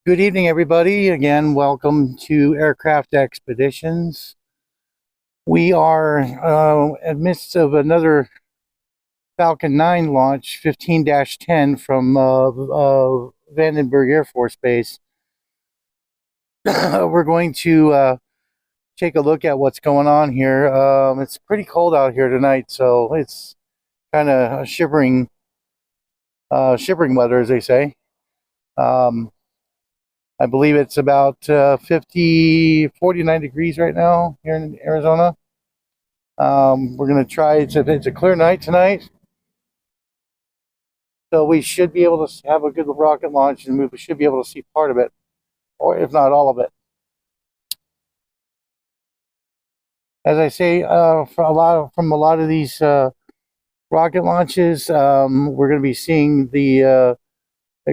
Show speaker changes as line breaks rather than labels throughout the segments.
Good evening, everybody. Again, welcome to Aircraft Expeditions. We are in the midst of another Falcon 9 launch, 15-10 from Vandenberg Air Force Base. We're going to take a look at what's going on here. It's pretty cold out here tonight, so it's kind of shivering weather, as they say. Um, I believe it's about 49 degrees right now here in Arizona. We're going to try, it's a clear night tonight, so we should be able to have a good rocket launch, and we should be able to see part of it, or if not all of it. As I say, from a lot of these rocket launches, we're going to be seeing they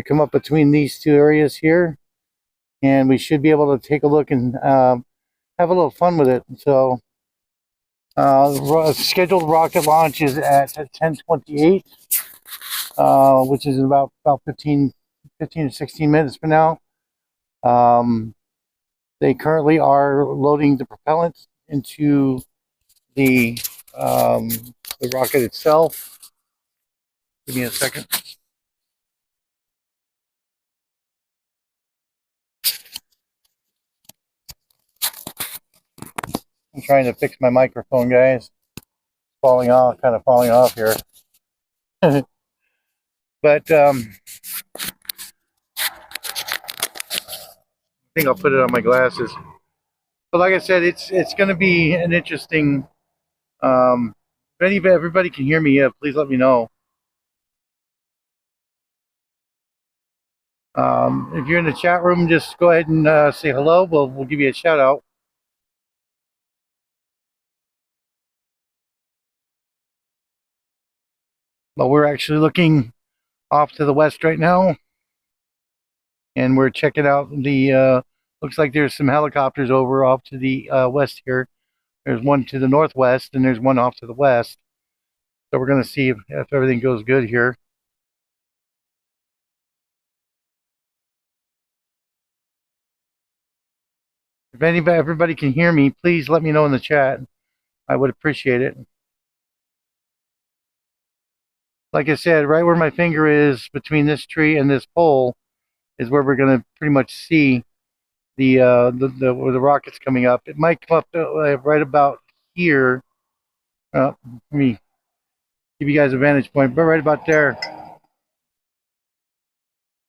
come up between these two areas here, and we should be able to take a look and have a little fun with it. So, scheduled rocket launch is at 10:28. Which is about 15 to 16 minutes from now. They currently are loading the propellant into the, um, the rocket itself. Give me a second. I'm trying to fix my microphone, guys. Falling off here. But I think I'll put it on my glasses. But like I said, it's going to be an interesting. If everybody can hear me, please let me know. If you're in the chat room, just go ahead and say hello. We'll give you a shout out. But we're actually looking off to the west right now, and we're checking out the. Looks like there's some helicopters over off to the west here. There's one to the northwest, and there's one off to the west. So we're going to see if everything goes good here. If everybody can hear me, please let me know in the chat. I would appreciate it. Like I said, right where my finger is between this tree and this pole is where we're going to pretty much see where the rocket's coming up. It might come up right about here. Let me give you guys a vantage point, but right about there.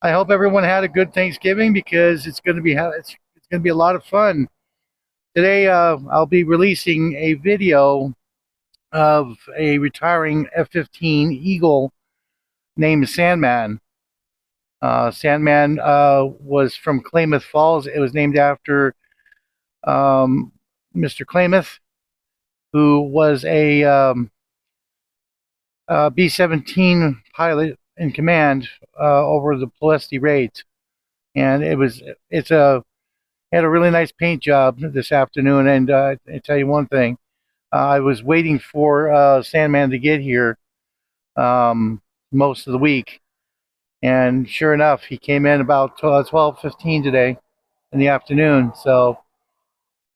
I hope everyone had a good Thanksgiving, because it's going to be a lot of fun. Today, I'll be releasing a video of a retiring F-15 Eagle named Sandman. Sandman was from Klamath Falls. It was named after Mr. Klamath, who was a B-17 pilot in command over the Pulaski raids, and it had a really nice paint job this afternoon. And I tell you one thing, I was waiting for Sandman to get here most of the week, and sure enough, he came in about 12:15 today in the afternoon. So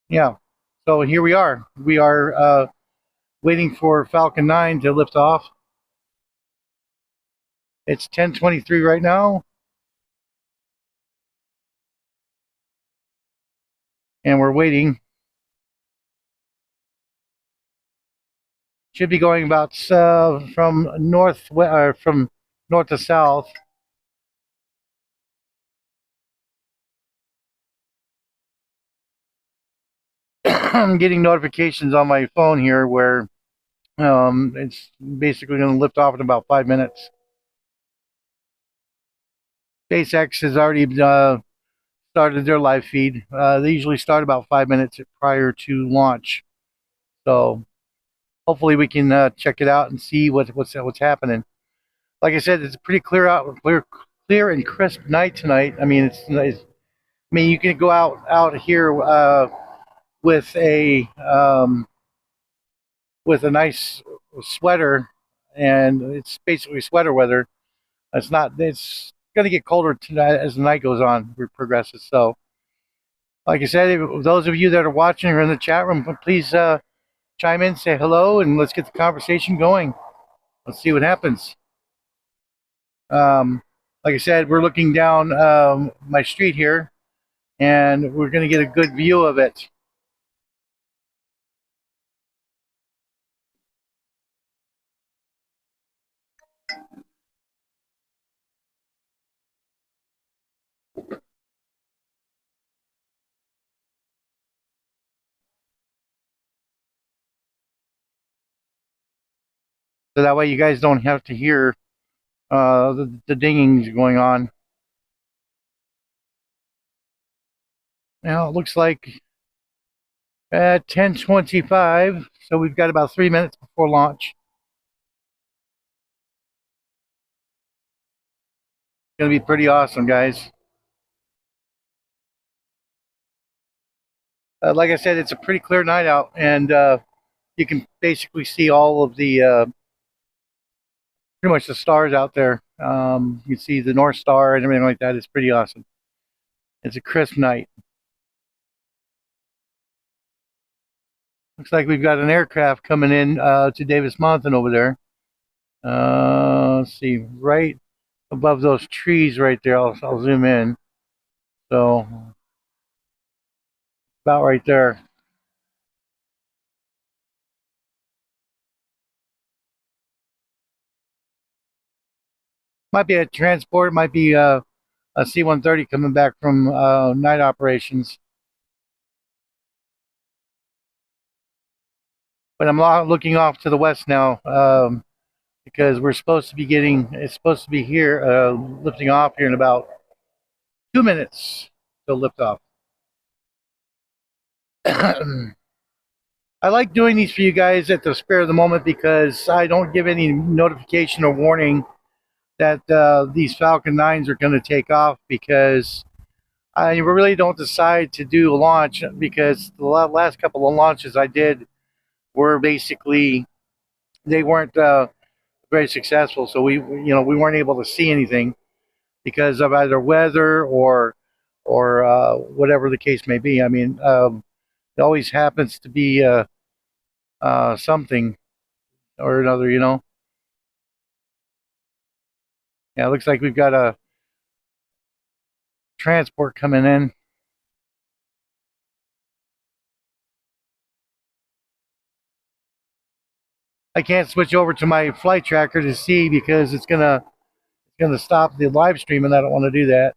yeah, so here we are. We are waiting for Falcon 9 to lift off. It's 10:23 right now, and we're waiting. Should be going about from north to south. I'm getting notifications on my phone here where it's basically going to lift off in about 5 minutes. SpaceX has already started their live feed. They usually start about 5 minutes prior to launch, so hopefully we can check it out and see what's happening. Like I said, it's a pretty clear and crisp night tonight. I mean, you can go out here with a nice sweater, and it's basically sweater weather. It's not. going to get colder tonight as the night goes on, progresses. So, like I said, those of you that are watching or in the chat room, please chime in, say hello, and let's get the conversation going. Let's see what happens. Like I said, we're looking down my street here, and we're going to get a good view of it. So that way you guys don't have to hear the dingings going on. Now it looks like at 10:25, so we've got about 3 minutes before launch. It's going to be pretty awesome, guys. Like I said, it's a pretty clear night out, and you can basically see all of the pretty much the stars out there. You see the North Star and everything like that. It's pretty awesome. It's a crisp night. Looks like we've got an aircraft coming in to Davis Mountain over there. Let's see, right above those trees right there. I'll zoom in. So about right there. Might be a transport. Might be a C-130 coming back from night operations. But I'm looking off to the west now because we're supposed to be it's supposed to be here, lifting off here in about 2 minutes to lift off. I like doing these for you guys at the spare of the moment because I don't give any notification or warning that these Falcon 9s are going to take off, because I really don't decide to do a launch because the last couple of launches I did were basically, they weren't very successful. So we weren't able to see anything because of either weather or whatever the case may be. I mean, it always happens to be something or another, Yeah, it looks like we've got a transport coming in. I can't switch over to my flight tracker to see because it's gonna stop the live stream, and I don't want to do that.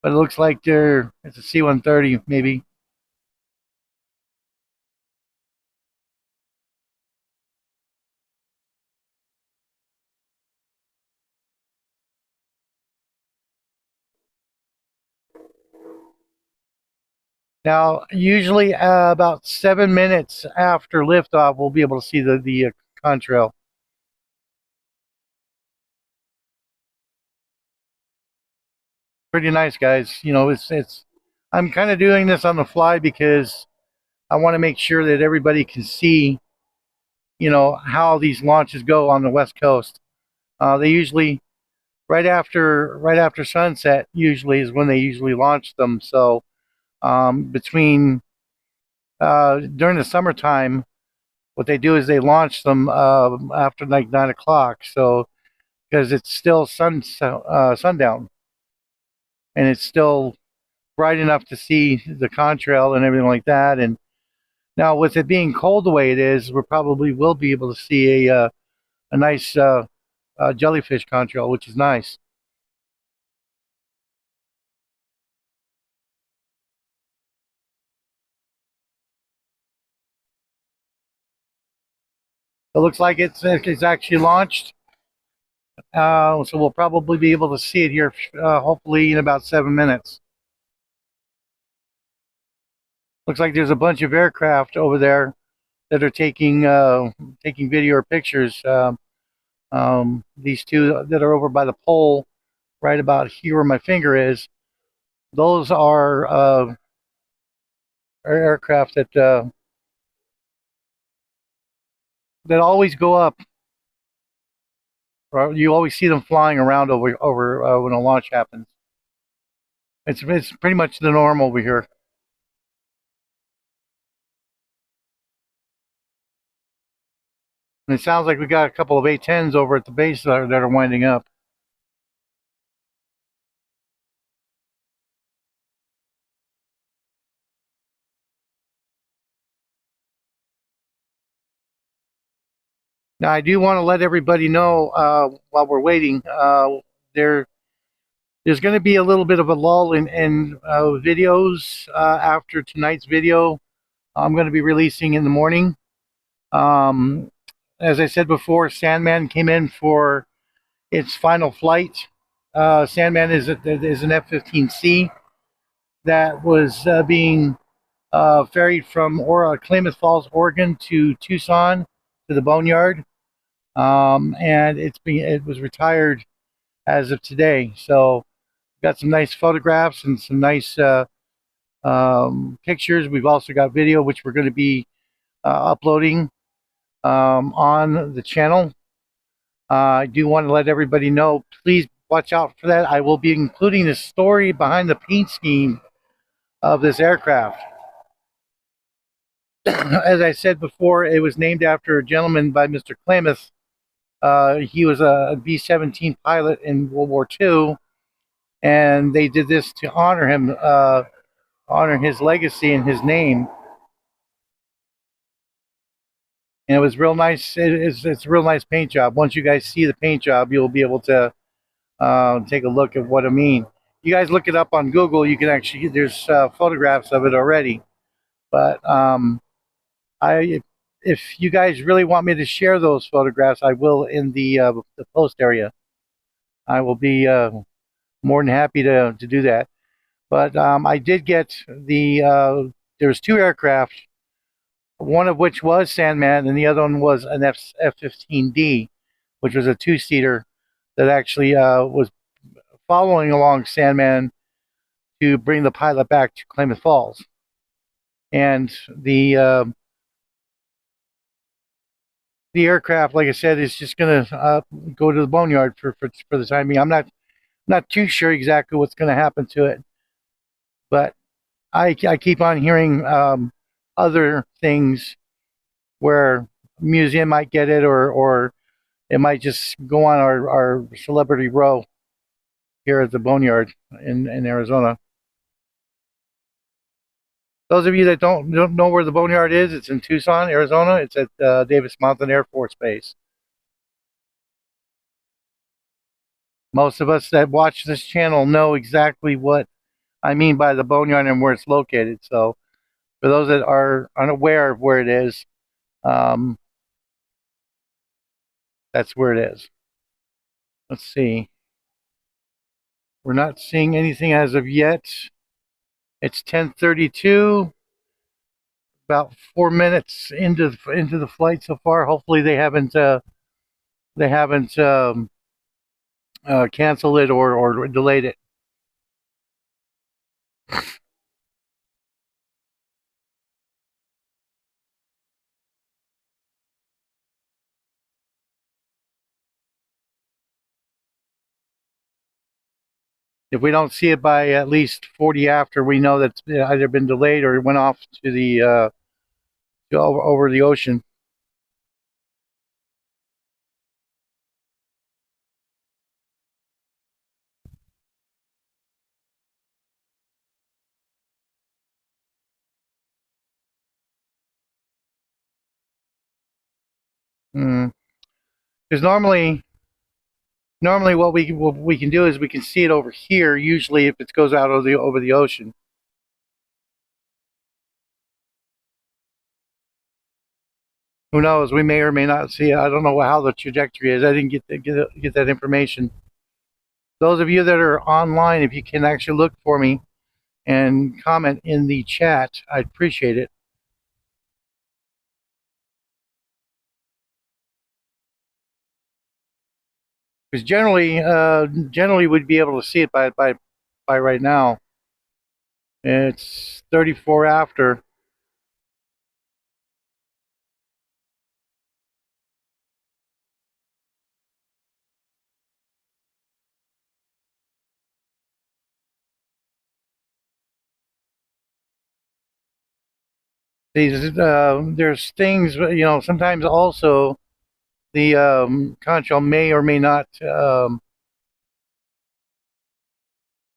But it looks like it's a C-130 maybe. Now, usually about 7 minutes after liftoff, we'll be able to see the contrail. Pretty nice, guys. It's I'm kind of doing this on the fly because I want to make sure that everybody can see, how these launches go on the West Coast. They usually right after sunset usually is when they usually launch them. So between during the summertime, what they do is they launch them after like 9 o'clock. So because it's still sundown, and it's still bright enough to see the contrail and everything like that. And now with it being cold the way it is, we probably will be able to see a nice jellyfish contrail, which is nice. It looks like it's actually launched. So we'll probably be able to see it here, hopefully in about 7 minutes. Looks like there's a bunch of aircraft over there that are taking video or pictures. These two that are over by the pole, right about here where my finger is, those are aircraft that always go up You always see them flying around over when a launch happens. It's pretty much the norm over here. And it sounds like we got a couple of A-10s over at the base that are winding up. Now, I do want to let everybody know while we're waiting, there there's going to be a little bit of a lull in videos after tonight's video. I'm going to be releasing in the morning. Um, as I said before, Sandman came in for its final flight. Sandman is an F-15C that was being ferried from Klamath Falls, Oregon to Tucson to the Boneyard, and it was retired as of today. So got some nice photographs and some nice pictures. We've also got video, which we're going to be uploading on the channel. I do want to let everybody know, please watch out for that. I will be including the story behind the paint scheme of this aircraft. As I said before, it was named after a gentleman by Mr. Klamath. He was a B-17 pilot in World War II, and they did this to honor him, honor his legacy and his name. And it was real nice. It's a real nice paint job. Once you guys see the paint job, you'll be able to take a look at what I mean. You guys look it up on Google. You can actually there's photographs of it already. But I if you guys really want me to share those photographs, I will in the post area. I will be more than happy to do that. But I did get there was two aircraft, one of which was Sandman, and the other one was an F-15D, which was a two-seater that actually was following along Sandman to bring the pilot back to Klamath Falls. And the aircraft, like I said, is just going to go to the Boneyard for the time being. I'm not too sure exactly what's going to happen to it, but I keep on hearing other things where a museum might get it, or it might just go on our celebrity row here at the Boneyard in Arizona. Those of you that don't know where the Boneyard is, it's in Tucson, Arizona. It's at Davis Mountain Air Force Base. Most of us that watch this channel know exactly what I mean by the Boneyard and where it's located. So for those that are unaware of where it is, um, that's where it is. Let's see. We're not seeing anything as of yet. It's 10:32. About 4 minutes into the flight so far. Hopefully they haven't canceled it or delayed it. If we don't see it by at least 40 after, we know that it's either been delayed or it went off to the over the ocean. Because normally what we can do is we can see it over here. Usually, if it goes out over the ocean. Who knows? We may or may not see it. I don't know how the trajectory is. I didn't get that information. Those of you that are online, if you can actually look for me and comment in the chat, I'd appreciate it. Because generally we'd be able to see it by right now. It's 34 after. There's things, sometimes also the contrail may or may not come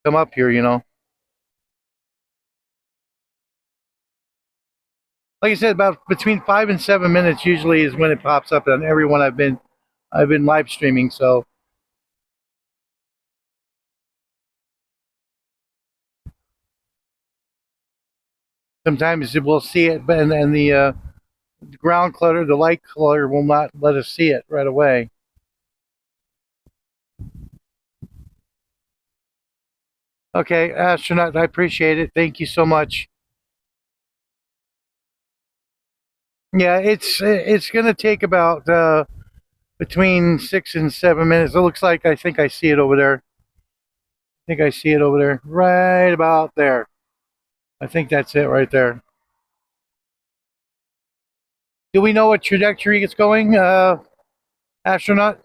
up here. Like I said, about between 5 and 7 minutes usually is when it pops up on everyone I've been live streaming. So sometimes we'll see it, and the ground clutter, the light clutter will not let us see it right away. Okay, astronaut, I appreciate it. Thank you so much. Yeah, it's gonna take about between 6 and 7 minutes. It looks like I think I see it over there. I think I see it over there, right about there. I think that's it right there. Do we know what trajectory it's going, astronaut?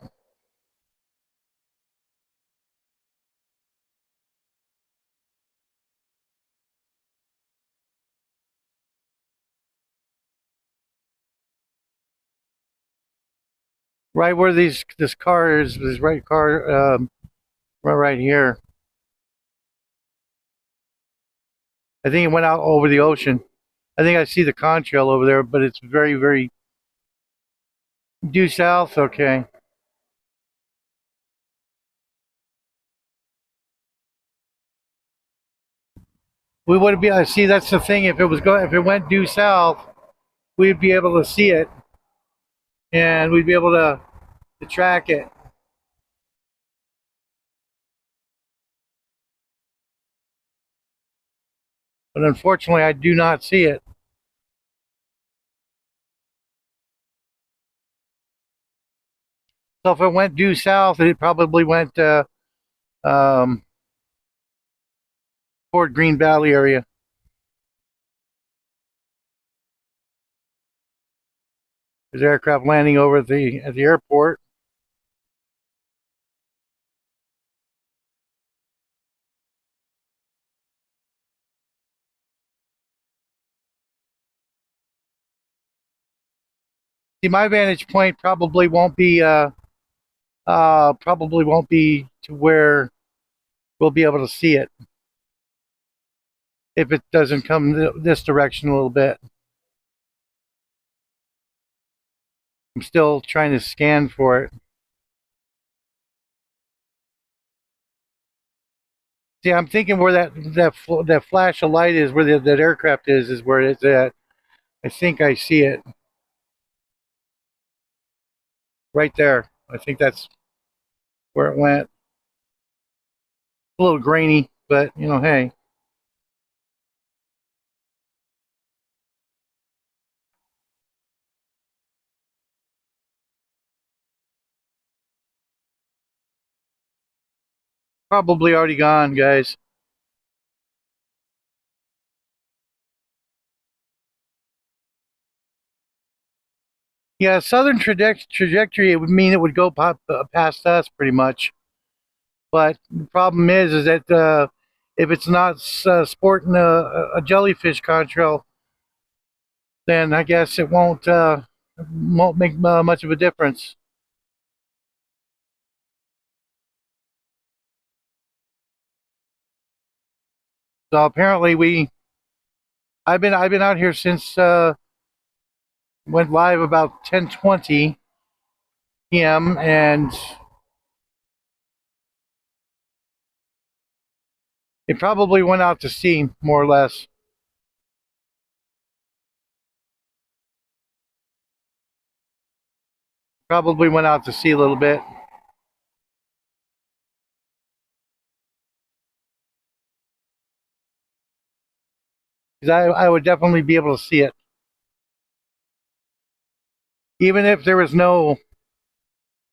Right where this car is, this right car, right here. I think it went out over the ocean. I think I see the contrail over there, but it's very, very due south. Okay. We would be. I see. That's the thing. If it went due south, we'd be able to see it, and we'd be able to track it. But unfortunately, I do not see it. So if it went due south, it probably went um, toward Green Valley area. There's aircraft landing over at the airport. See, my vantage point probably won't be to where we'll be able to see it if it doesn't come this direction a little bit. I'm still trying to scan for it. See, I'm thinking where that flash of light is, where that aircraft is where it's at. I think I see it right there. I think that's where it went. A little grainy, but hey. Probably already gone, guys. Yeah, southern trajectory, it would mean it would go past us pretty much. But the problem is that if it's not sporting a jellyfish contrail, then I guess it won't make much of a difference. So apparently I've been out here since went live about 10:20 p.m. and it probably went out to sea more or less. Probably went out to sea a little bit. Because I would definitely be able to see it. Even if there was no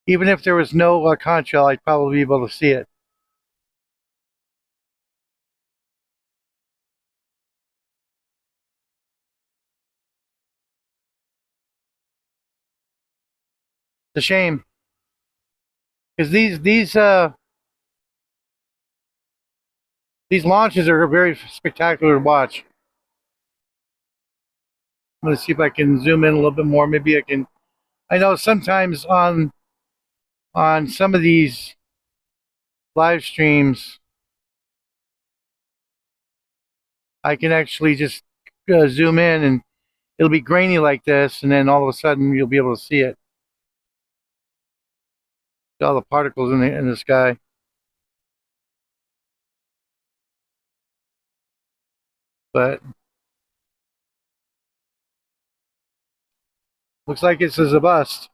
contrail, I'd probably be able to see it. It's a shame because these launches are very spectacular to watch. I'm going to see if I can zoom in a little bit more. Maybe I can. I know sometimes on some of these live streams, I can actually just zoom in and it'll be grainy like this, and then all of a sudden you'll be able to see it. All the particles in the sky. But looks like this is a bust.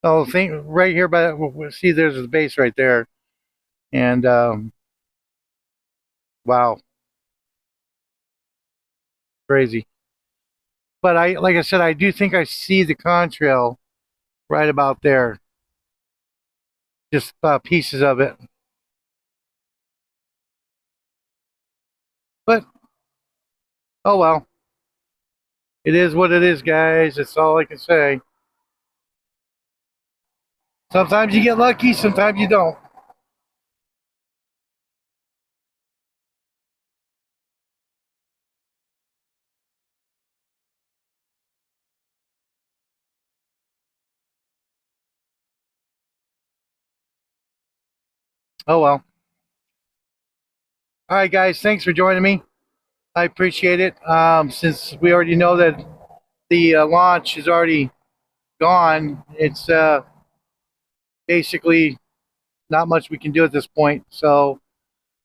Oh, think right here by see, there's the base right there, and wow, crazy. But like I said, I do think I see the contrail right about there, just pieces of it. But oh well, it is what it is, guys. That's all I can say. Sometimes you get lucky, sometimes you don't. Oh well. All right, guys. Thanks for joining me. I appreciate it. Since we already know that the launch is already gone, it's basically not much we can do at this point. So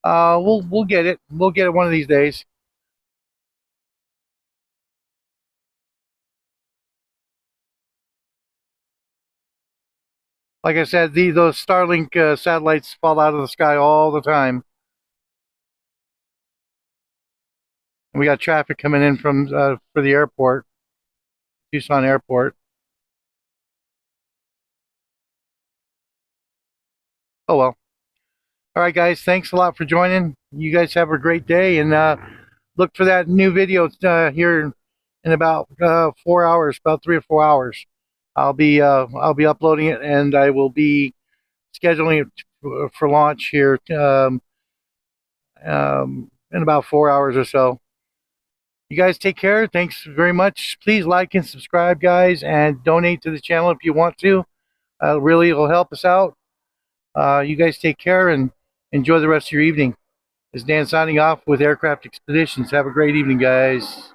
we'll get it. We'll get it one of these days. Like I said, those Starlink satellites fall out of the sky all the time. And we got traffic coming in from for the airport, Tucson Airport. Oh well. All right, guys. Thanks a lot for joining. You guys have a great day, and look for that new video here in about 4 hours, about 3 or 4 hours. I'll be uploading it, and I will be scheduling it for launch here in about 4 hours or so. You guys take care. Thanks very much. Please like and subscribe, guys, and donate to the channel if you want to. Really, it'll help us out. You guys take care and enjoy the rest of your evening. This is Dan signing off with Aircraft Expeditions. Have a great evening, guys.